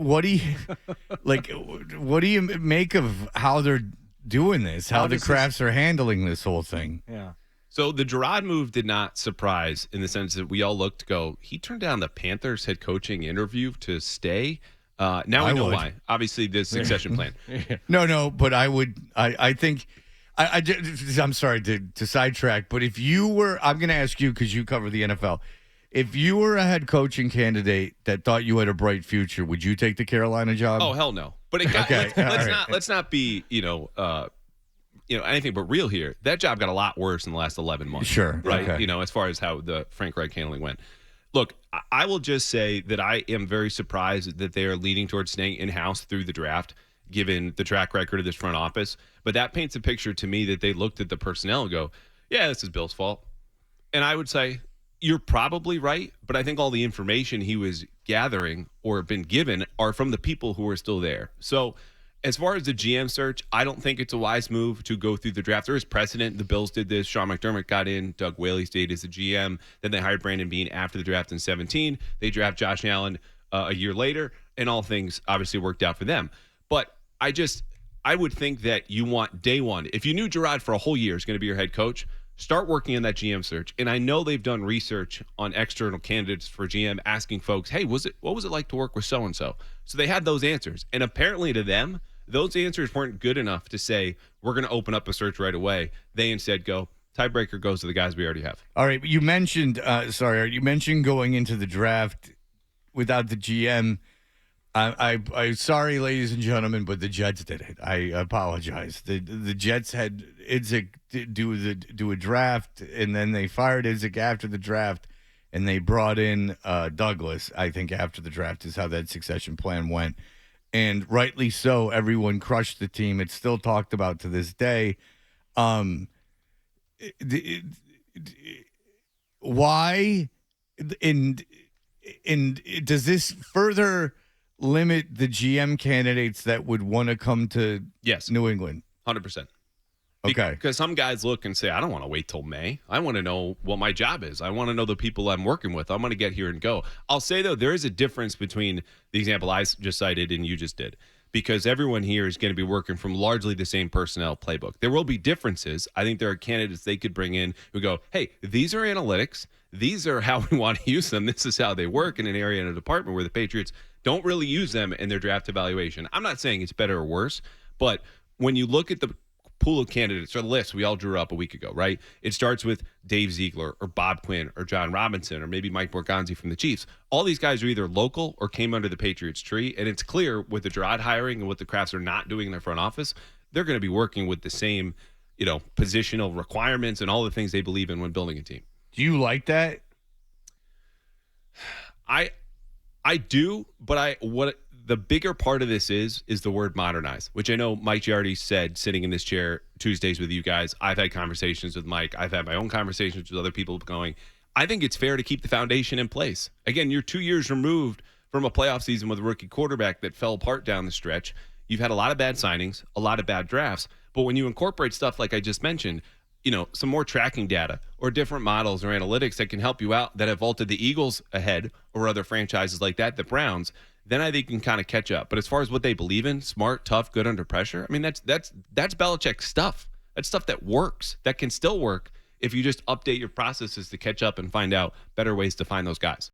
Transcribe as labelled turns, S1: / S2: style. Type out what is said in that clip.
S1: what do you like? What do you make of how they're doing this? How the Crafts are handling this whole thing?
S2: Yeah.
S3: So the Gerard move did not surprise in the sense that we all looked to go, he turned down the Panthers head coaching interview to stay. Now we know why. Obviously, the succession plan.
S1: No, but I would. I think. I'm sorry to sidetrack, but if you were, I'm going to ask you because you cover the NFL. If you were a head coaching candidate that thought you had a bright future, would you take the Carolina job?
S3: Oh, hell no. But it got, let's not be, anything but real here. That job got a lot worse in the last 11 months.
S1: Sure.
S3: Right.
S1: Okay.
S3: As far as how the Frank Reich handling went. Look, I will just say that I am very surprised that they are leaning towards staying in-house through the draft, given the track record of this front office. But that paints a picture to me that they looked at the personnel and go, yeah, this is Bill's fault. And I would say, you're probably right, but I think all the information he was gathering or been given are from the people who are still there. So as far as the GM search, I don't think it's a wise move to go through the draft. There is precedent. The Bills did this. Sean McDermott got in. Doug Whaley stayed as the GM. Then they hired Brandon Beane after the draft in 2017. They draft Josh Allen a year later, and all things obviously worked out for them. But I would think that you want day one. If you knew Gerard for a whole year is going to be your head coach, start working on that GM search. And I know they've done research on external candidates for GM, asking folks, hey, what was it like to work with so-and-so? So they had those answers. And apparently to them, those answers weren't good enough to say, we're going to open up a search right away. They instead go, tiebreaker goes to the guys we already have.
S1: All right. You mentioned, you mentioned going into the draft without the GM. I'm sorry, ladies and gentlemen, but the Jets did it. I apologize. The Jets had Idzik do a draft, and then they fired Idzik after the draft, and they brought in Douglas, I think, after the draft is how that succession plan went. And rightly so, everyone crushed the team. It's still talked about to this day. Why? And does this further limit the GM candidates that would want to come to New England?
S3: 100%.
S1: Okay.
S3: Because some guys look and say, I don't want to wait till May. I want to know what my job is. I want to know the people I'm working with. I'm going to get here and go. I'll say, though, there is a difference between the example I just cited and you just did, because everyone here is going to be working from largely the same personnel playbook. There will be differences. I think there are candidates they could bring in who go, hey, these are analytics. These are how we want to use them. This is how they work in an area in a department where the Patriots don't really use them in their draft evaluation. I'm not saying it's better or worse, but when you look at the pool of candidates or the list we all drew up a week ago, right? It starts with Dave Ziegler or Bob Quinn or John Robinson or maybe Mike Borgonzi from the Chiefs. All these guys are either local or came under the Patriots tree, and it's clear with the Gerard hiring and what the Crafts are not doing in their front office, they're going to be working with the same, positional requirements and all the things they believe in when building a team.
S1: Do you like that?
S3: I do, but what the bigger part of this is the word modernize, which I know Mike Giardi said sitting in this chair Tuesdays with you guys. I've had conversations with Mike. I've had my own conversations with other people going, I think it's fair to keep the foundation in place. Again, you're 2 years removed from a playoff season with a rookie quarterback that fell apart down the stretch. You've had a lot of bad signings, a lot of bad drafts. But when you incorporate stuff like I just mentioned, some more tracking data or different models or analytics that can help you out that have vaulted the Eagles ahead or other franchises like that, the Browns, then I think you can kind of catch up. But as far as what they believe in, smart, tough, good under pressure, I mean, that's Belichick stuff. That's stuff that works, that can still work if you just update your processes to catch up and find out better ways to find those guys.